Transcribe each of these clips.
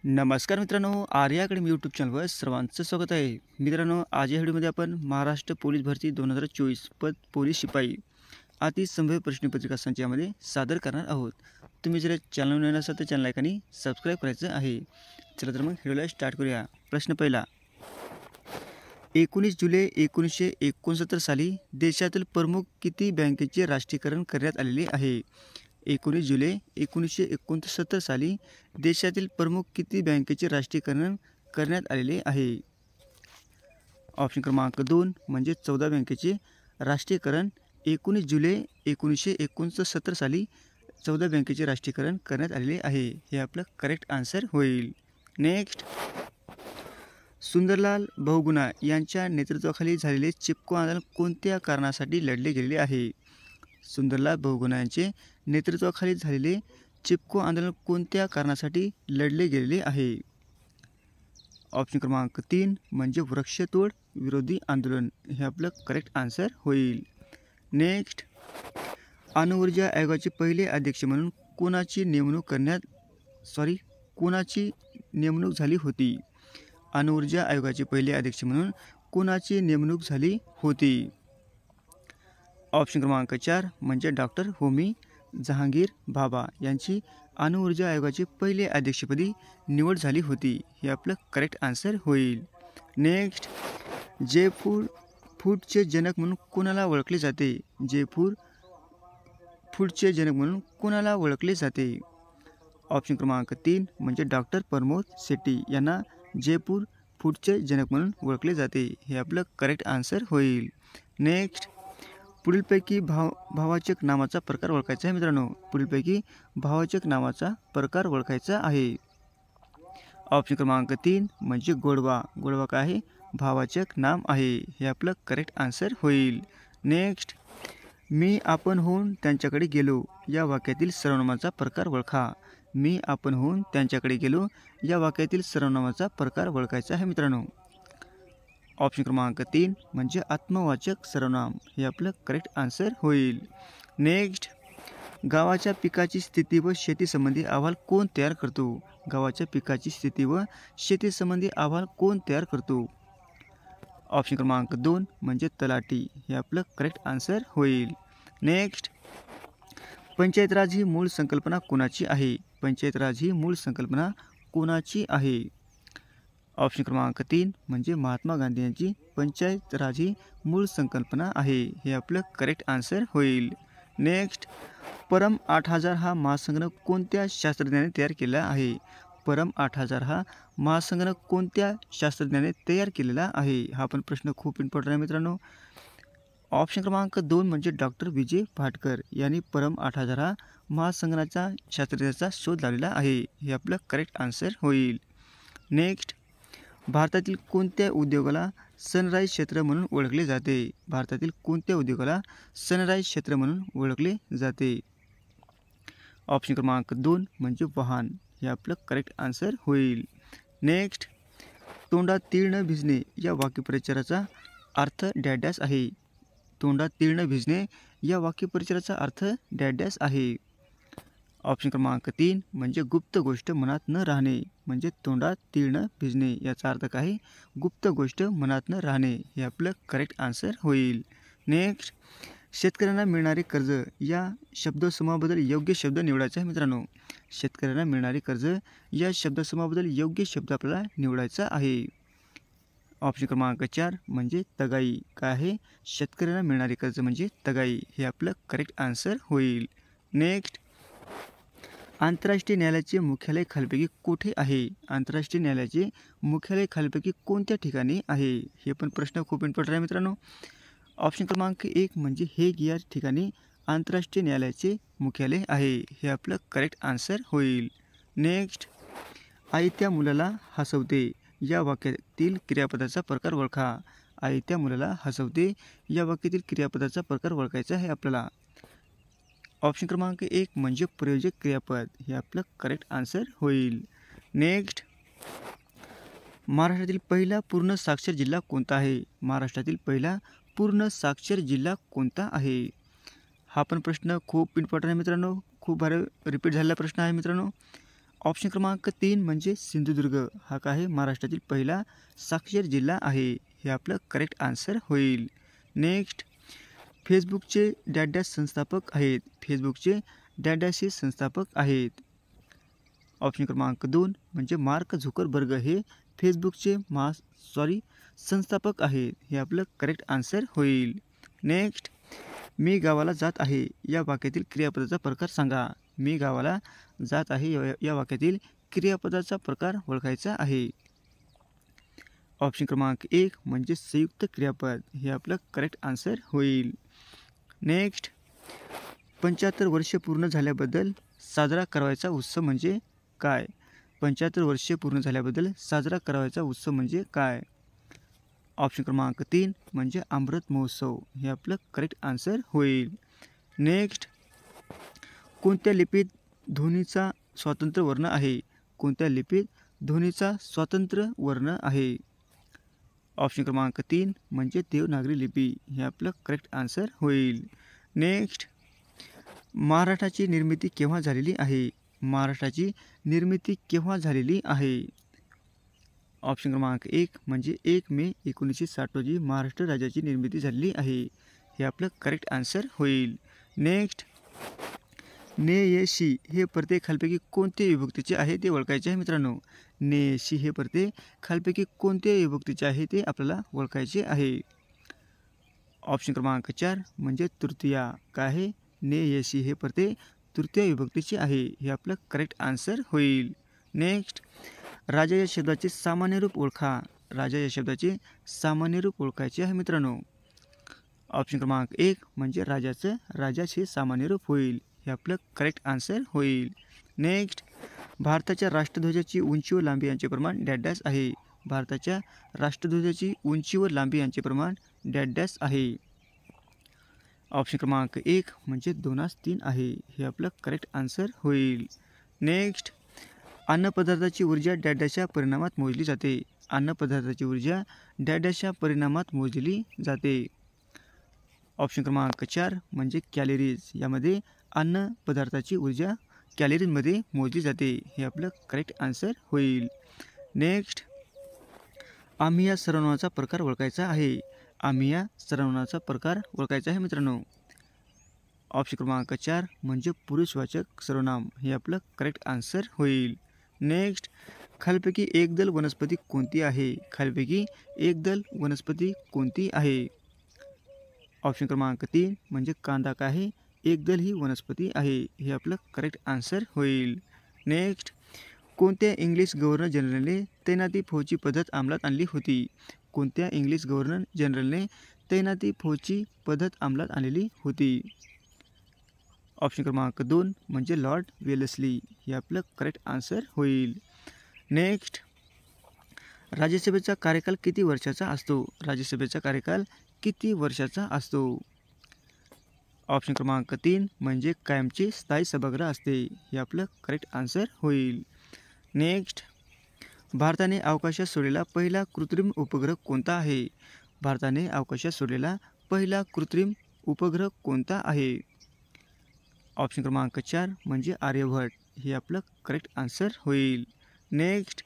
नमस्कार मित्रांनो, Arya academy YouTube चॅनलवर सर्वांचं स्वागत आहे. मित्रांनो, आज या व्हिडिओमध्ये आपण महाराष्ट्र पोलीस भरती 2024 पद पोलीस शिपाई अतिसंभाव्य प्रश्नपत्रिका संच यामध्ये सादर करणार आहोत. तुम्ही जर चॅनल नवीन असाल तर चॅनल लाईक आणि सबस्क्राईब करायचं आहे. चला तर मग व्हिडिओला स्टार्ट करूया. प्रश्न पहिला, 19 जुलै 1969 साली देशातील प्रमुख किती बँकेचे राष्ट्रीयकरण करण्यात आलेले आहे? 19 जुलै 1969 साली देशातील प्रमुख किती बँकेचे राष्ट्रीयकरण करण्यात आलेले आहे? ऑप्शन क्रमांक 2 म्हणजे 14 बँकेचे राष्ट्रीयकरण 19 जुलै 1969 साली 14 बँकेचे राष्ट्रीयकरण करण्यात आलेले आहे. हे आपलं करेक्ट आन्सर होईल. नेक्स्ट, सुंदरलाल बहुगुणा यांच्या नेतृत्वाखाली झालेले चिपको आंदोलन कोणत्या कारणासाठी लढले गेलेले आहे? सुंदरलाल बहुगुणा यांचे नेतृत्वाखाली झालेले चिपको आंदोलन कोणत्या कारणासाठी लढले गेलेले आहे? ऑप्शन क्रमांक 3 म्हणजे वृक्षतोड विरोधी आंदोलन. हे आपलं करेक्ट आन्सर होईल. नेक्स्ट, अणुऊर्जा आयोगाचे पहिले अध्यक्ष म्हणून कोणाची नेमणूक झाली होती? अणुऊर्जा आयोगाचे पहिले अध्यक्ष म्हणून कोणाची नेमणूक झाली होती? ऑप्शन क्रमांक 4 म्हणजे डॉक्टर होमी जहांगीर भाभा यांची अणुऊर्जा आयोगाचे पहिले अध्यक्षपदी निवड झाली होती. हे आपलं करेक्ट आन्सर होईल. नेक्स्ट, जयपूर फूडचे जनक म्हणून कोणाला ओळखले जाते? जयपूर फूडचे जनक म्हणून कोणाला ओळखले जाते? ऑप्शन क्रमांक 3 म्हणजे डॉक्टर प्रमोद शेट्टी यांना जयपूर फूडचे जनक म्हणून ओळखले जाते. हे आपलं करेक्ट आन्सर होईल. नेक्स्ट, पुढीलपैकी भाववाचक नामाचा प्रकार ओळखायचा आहे मित्रांनो. पुढीलपैकी भाववाचक नामाचा प्रकार ओळखायचा आहे. ऑप्शन क्रमांक 3 म्हणजे गोडवा. गोडवा काय आहे? भाववाचक नाम आहे. हे आपलं करेक्ट आन्सर होईल. नेक्स्ट, मी आपण होऊन त्यांच्याकडे गेलो या वाक्यातील सर्वनामाचा प्रकार ओळखा. मी आपण होऊन त्यांच्याकडे गेलो या वाक्यातील सर्वनामाचा प्रकार ओळखायचा आहे मित्रांनो. ऑप्शन क्रमांक 3 म्हणजे आत्मवाचक सर्वनाम. हे आपलं करेक्ट आन्सर होईल. नेक्स्ट, गावाच्या पिकाची स्थिती व शेतीसंबंधी अहवाल कोण तयार करतो? गावाच्या पिकाची स्थिती व शेतीसंबंधी अहवाल कोण तयार करतो? ऑप्शन क्रमांक 2 म्हणजे तलाठी. हे आपलं करेक्ट आन्सर होईल. नेक्स्ट, पंचायत राज ही मूळ संकल्पना कोणाची आहे? पंचायत राज ही मूळ संकल्पना कोणाची आहे? ऑप्शन क्रमांक 3 म्हणजे महात्मा गांधी यांची पंचायत राज ही मूळ संकल्पना आहे. हे आपलं करेक्ट आन्सर होईल. नेक्स्ट, परम 8000 हा महासंगणक कोणत्या शास्त्रज्ञाने तयार केला आहे? परम 8000 हा महासंगणक कोणत्या शास्त्रज्ञाने तयार केलेला आहे? हा पण प्रश्न खूप इम्पॉर्टंट आहे मित्रांनो. ऑप्शन क्रमांक 2 म्हणजे डॉक्टर विजय भाटकर यांनी परम 8000 हा महासंगणकाचा शास्त्रज्ञाचा शोध लावलेला आहे. हे आपलं करेक्ट आन्सर होईल. नेक्स्ट, भारतातील कोणत्या उद्योगाला सनराईज क्षेत्र म्हणून ओळखले जाते? भारतातील कोणत्या उद्योगाला सनराईज क्षेत्र म्हणून ओळखले जाते? ऑप्शन क्रमांक 2 म्हणजे वाहन. हे आपलं करेक्ट आन्सर होईल. नेक्स्ट, तोंडात तीळ न भिजणे या वाक्यप्रचाराचा अर्थ डॅश आहे. तोंडात तीळ न भिजणे या वाक्यप्रचाराचा अर्थ डॅश आहे. ऑप्शन क्रमांक 3 म्हणजे गुप्त गोष्ट मनात न राहणे. म्हणजे तोंडात तीळ न भिजणे याचा अर्थ काय? गुप्त गोष्ट मनात न राहणे. हे आपलं करेक्ट आन्सर होईल. नेक्स्ट, शेतकऱ्यांना मिळणारे कर्ज या शब्दसमूहाबद्दल योग्य शब्द निवडायचा आहे मित्रांनो. शेतकऱ्यांना मिळणारे कर्ज या शब्दसमूहाबद्दल योग्य शब्द आपल्याला निवडायचा आहे. ऑप्शन क्रमांक 4 म्हणजे तगाई. काय आहे? शेतकऱ्यांना मिळणारे कर्ज म्हणजे तगाई. हे आपलं करेक्ट आन्सर होईल. नेक्स्ट, आंतरराष्ट्रीय न्यायालयाचे मुख्यालय खालीलपैकी कोठे आहे? आंतरराष्ट्रीय न्यायालयाचे मुख्यालय खालीलपैकी कोणत्या ठिकाणी आहे? हे पण प्रश्न खूप इम्पॉर्टंट आहे मित्रांनो. ऑप्शन क्रमांक 1 म्हणजे हेग या ठिकाणी आंतरराष्ट्रीय न्यायालयाचे मुख्यालय आहे. हे आपलं करेक्ट आन्सर होईल. नेक्स्ट, आई त्या मुलाला हसवते या वाक्यातील क्रियापदाचा प्रकार ओळखा. आई त्या मुलाला हसवते या वाक्यातील क्रियापदाचा प्रकार ओळखायचा आहे आपल्याला. ऑप्शन क्रमांक 1 म्हणजे प्रयोजक क्रियापद. हे आपलं करेक्ट आन्सर होईल. नेक्स्ट, महाराष्ट्रातील पहिला पूर्ण साक्षर जिल्हा कोणता आहे? महाराष्ट्रातील पहिला पूर्ण साक्षर जिल्हा कोणता आहे? हा पण प्रश्न खूप इम्पॉर्टंट आहे मित्रांनो. खूप भारी रिपीट झालेला प्रश्न आहे मित्रांनो. ऑप्शन क्रमांक 3 म्हणजे सिंधुदुर्ग. हा काय आहे महाराष्ट्रातील पहिला साक्षर जिल्हा आहे. हे आपलं करेक्ट आन्सर होईल. नेक्स्ट, फेसबुकचे डॅश संस्थापक आहेत. फेसबुकचे डॅश हे संस्थापक आहेत. ऑप्शन क्रमांक 2 म्हणजे मार्क झुकरबर्ग हे फेसबुकचे संस्थापक आहेत. हे आपलं करेक्ट आन्सर होईल. नेक्स्ट, मी गावाला जात आहे या वाक्यातील क्रियापदाचा प्रकार सांगा. मी गावाला जात आहे या वाक्यातील क्रियापदाचा प्रकार ओळखायचा आहे. ऑप्शन क्रमांक 1 म्हणजे संयुक्त क्रियापद. हे आपलं करेक्ट आन्सर होईल. नेक्स्ट, 75 वर्षे पूर्ण झाल्याबद्दल साजरा करायचा उत्सव म्हणजे काय? 75 वर्षे पूर्ण झाल्याबद्दल साजरा करायचा उत्सव म्हणजे काय? ऑप्शन क्रमांक 3 म्हणजे अमृत महोत्सव. हे आपलं करेक्ट आन्सर होईल. नेक्स्ट, कोणत्या लिपीत ध्वनीचा स्वतंत्र वर्ण आहे? कोणत्या लिपीत ध्वनीचा स्वतंत्र वर्ण आहे? ऑप्शन क्रमांक 3 म्हणजे देवनागरी लिपी. हे आपलं करेक्ट आन्सर होईल. नेक्स्ट, महाराष्ट्राची निर्मिती केव्हा झालेली आहे? महाराष्ट्राची निर्मिती केव्हा झालेली आहे? ऑप्शन क्रमांक 1 म्हणजे 1 मे 1960 रोजी महाराष्ट्र राज्याची निर्मिती झालेली आहे. हे आपलं करेक्ट आन्सर होईल. नेक्स्ट, नेयशी हे प्रत्येक खालपैकी कोणते विभक्तीचे आहे ते ओळखायचे आहे मित्रांनो. नेयशी हे प्रत्येक खालपैकी कोणते विभक्तीचे आहे ते आपल्याला ओळखायचे आहे. ऑप्शन क्रमांक 4 म्हणजे तृतीया. काय आहे? नेयशी हे प्रत्येक तृतीय विभक्तीचे आहे. हे आपलं करेक्ट आन्सर होईल. नेक्स्ट, राजा या शब्दाचे सामान्य रूप ओळखा. राजा या शब्दाचे सामान्य रूप ओळखायचे आहे मित्रांनो. ऑप्शन क्रमांक 1 म्हणजे राजाचे सामान्य रूप होईल. हे आपलं करेक्ट आन्सर होईल. नेक्स्ट, भारताच्या राष्ट्रध्वजाची उंची व लांबी यांचे प्रमाण डॅश आहे. भारताच्या राष्ट्रध्वजाची उंची व लांबी यांचे प्रमाण डॅश आहे. ऑप्शन क्रमांक 1 म्हणजे 2:3 आहे. हे आपलं करेक्ट आन्सर होईल. नेक्स्ट, अन्नपदार्थाची ऊर्जा डॅशच्या परिणामात मोजली जाते. अन्नपदार्थाची ऊर्जा डॅशच्या परिणामात मोजली जाते. ऑप्शन क्रमांक 4 म्हणजे कॅलरीज. यामध्ये अन्न पदार्थाची ऊर्जा कॅलरीजमध्ये मोजली जाते. हे आपलं करेक्ट आन्सर होईल. नेक्स्ट, आम्ही या सर्वनामाचा प्रकार ओळखायचा आहे. आम्ही या सर्वनामाचा प्रकार ओळखायचा आहे मित्रांनो. ऑप्शन क्रमांक 4 म्हणजे पुरुषवाचक सर्वनाम. हे आपलं करेक्ट आन्सर होईल. नेक्स्ट, खालपैकी एकदल वनस्पती कोणती आहे? खालपैकी एकदल वनस्पती कोणती आहे? ऑप्शन क्रमांक 3 म्हणजे कांदा काय आहे? एकदल ही वनस्पती आहे. हे आपलं करेक्ट आन्सर होईल. नेक्स्ट, कोणत्या इंग्लिश गव्हर्नर जनरलने तैनाती फौजची पद्धत अंमलात आणली होती? कोणत्या इंग्लिश गव्हर्नर जनरलने तैनाती फौजची पद्धत अंमलात आणलेली होती? ऑप्शन क्रमांक 2 म्हणजे लॉर्ड वेलेस्ली. हे आपलं करेक्ट आन्सर होईल. नेक्स्ट, राज्यसभेचा कार्यकाल किती वर्षाचा असतो? राज्यसभेचा कार्यकाल किती वर्षाचा असतो? ऑप्शन क्रमांक 3 म्हणजे कायमचे स्थायी सभागृह असते. हे आपलं करेक्ट आन्सर होईल. नेक्स्ट, भारताने अवकाशात सोडलेला पहिला कृत्रिम उपग्रह कोणता आहे? भारताने अवकाशात सोडलेला पहिला कृत्रिम उपग्रह कोणता आहे? ऑप्शन क्रमांक 4 म्हणजे आर्यभट्ट. हे आपलं करेक्ट आन्सर होईल. नेक्स्ट,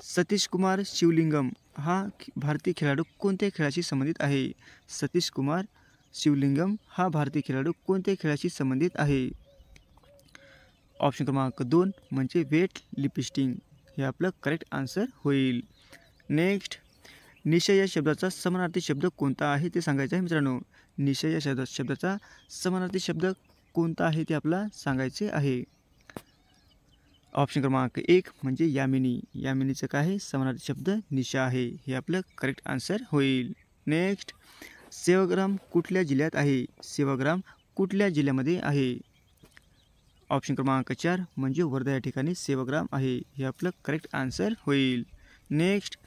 सतीश कुमार शिवलिंगम हा भारतीय खेळाडू कोणत्या खेळाशी संबंधित आहे? सतीश कुमार शिवलिंगम हा भारतीय खेळाडू कोणत्या खेळाशी संबंधित आहे? ऑप्शन क्रमांक 2 म्हणजे वेट लिफ्टिंग. हे आपलं करेक्ट आन्सर होईल. नेक्स्ट, निशा या शब्दाचा समानार्थी शब्द कोणता आहे ते सांगायचं आहे मित्रांनो. निशा या शब्दाचा समानार्थी शब्द कोणता आहे ते आपल्याला सांगायचे आहे. ऑप्शन क्रमांक 1 म्हणजे यामिनी. यामिनीचं काय आहे? समानार्थी शब्द निशा आहे. हे आपलं करेक्ट आन्सर होईल. नेक्स्ट, सेवाग्राम कुठल्या जिल्ह्यात आहे? सेवाग्राम कुठल्या जिल्ह्यामध्ये आहे? ऑप्शन क्रमांक 4 म्हणजे वर्धा या ठिकाणी सेवाग्राम आहे. हे आपलं करेक्ट आन्सर होईल. नेक्स्ट,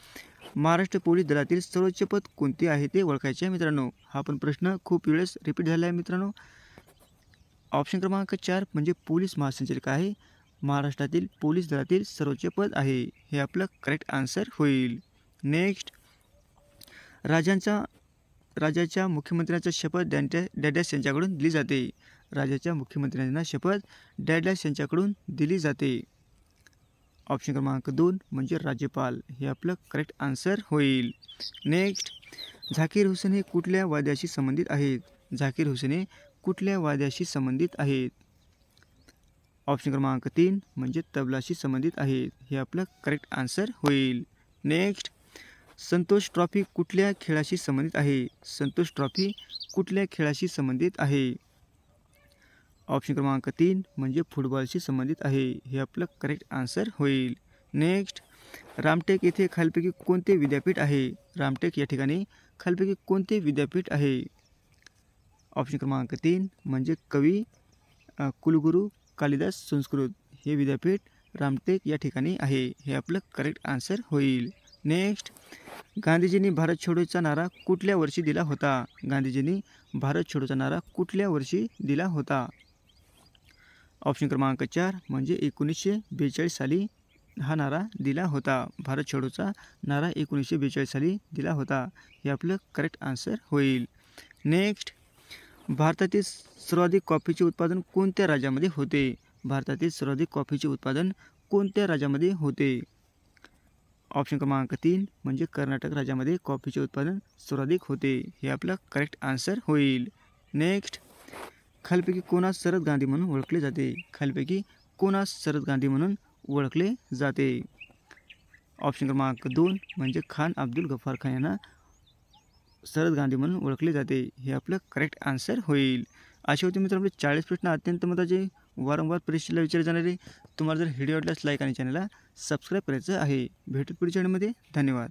महाराष्ट्र पोलीस दलातील सर्वोच्च पद कोणते आहे ते ओळखायचे आहे मित्रांनो. हा पण प्रश्न खूप वेळेस रिपीट झाला आहे मित्रांनो. ऑप्शन क्रमांक 4 म्हणजे पोलीस महासंचालक आहे. महाराष्ट्रातील पोलीस दलातील सर्वोच्च पद आहे. हे आपलं करेक्ट आन्सर होईल. नेक्स्ट, राज्याच्या मुख्यमंत्र्यांचा शपथ डॅश यांच्याकडून दिली जाते. राज्याच्या मुख्यमंत्र्यांना शपथ डॅश यांच्याकडून दिली जाते. ऑप्शन क्रमांक 2 म्हणजे राज्यपाल. हे आपलं करेक्ट आन्सर होईल. नेक्स्ट, झाकीर हुसेन हे कुठल्या वाद्याशी संबंधित आहेत? झाकीर हुसेन हे कुठल्या वाद्याशी संबंधित आहेत? ऑप्शन क्रमांक 3 म्हणजे तबलाशी संबंधित आहेत. हे आपलं करेक्ट आन्सर होईल. नेक्स्ट, संतोष ट्रॉफी कुठल्या खेळाशी संबंधित आहे? संतोष ट्रॉफी कुठल्या खेळाशी संबंधित आहे? ऑप्शन क्रमांक 3 म्हणजे फुटबॉलशी संबंधित आहे. हे आपलं करेक्ट आन्सर होईल. नेक्स्ट, रामटेक येथे खालीलपैकी कोणते विद्यापीठ आहे? रामटेक या ठिकाणी खालीलपैकी कोणते विद्यापीठ आहे? ऑप्शन क्रमांक 3 म्हणजे कवी कुलगुरू कालिदास संस्कृत हे विद्यापीठ रामटेक या ठिकाणी आहे. हे आपलं करेक्ट आन्सर होईल. नेक्स्ट, गांधीजींनी भारत छोडोचा नारा कुठल्या वर्षी दिला होता? गांधीजींनी भारत छोडोचा नारा कुठल्या वर्षी दिला होता? ऑप्शन क्रमांक 4 म्हणजे 1942 साली हा नारा दिला होता. भारत छोडोचा नारा 1942 साली दिला होता. हे आपलं करेक्ट आन्सर होईल. नेक्स्ट, भारतातील सर्वाधिक कॉफीचे उत्पादन कोणत्या राज्यामध्ये होते? भारतातील सर्वाधिक कॉफीचे उत्पादन कोणत्या राज्यामध्ये होते? ऑप्शन क्रमांक 3 म्हणजे कर्नाटक राज्यामध्ये कॉफीचे उत्पादन सर्वाधिक होते. हे आपलं करेक्ट आन्सर होईल. नेक्स्ट, खालीलपैकी कोणास शरद गांधी म्हणून ओळखले जाते? खालीलपैकी कोणास शरद गांधी म्हणून ओळखले जाते? ऑप्शन क्रमांक 2 म्हणजे खान अब्दुल गफ्फार खान यांना शरद गांधी म्हणून ओळखले जाते. हे आपलं करेक्ट आन्सर होईल. असे होते मित्रांनो 40 प्रश्न अत्यंत महत्त्वाचे वारंवार परीक्षेला विचारले जाणारे. तुम्हाला जर व्हिडिओ आवडल्यास लाईक आणि चॅनलला सबस्क्राईब करायचं आहे. भेटू पुढच्या व्हिडिओमध्ये. धन्यवाद.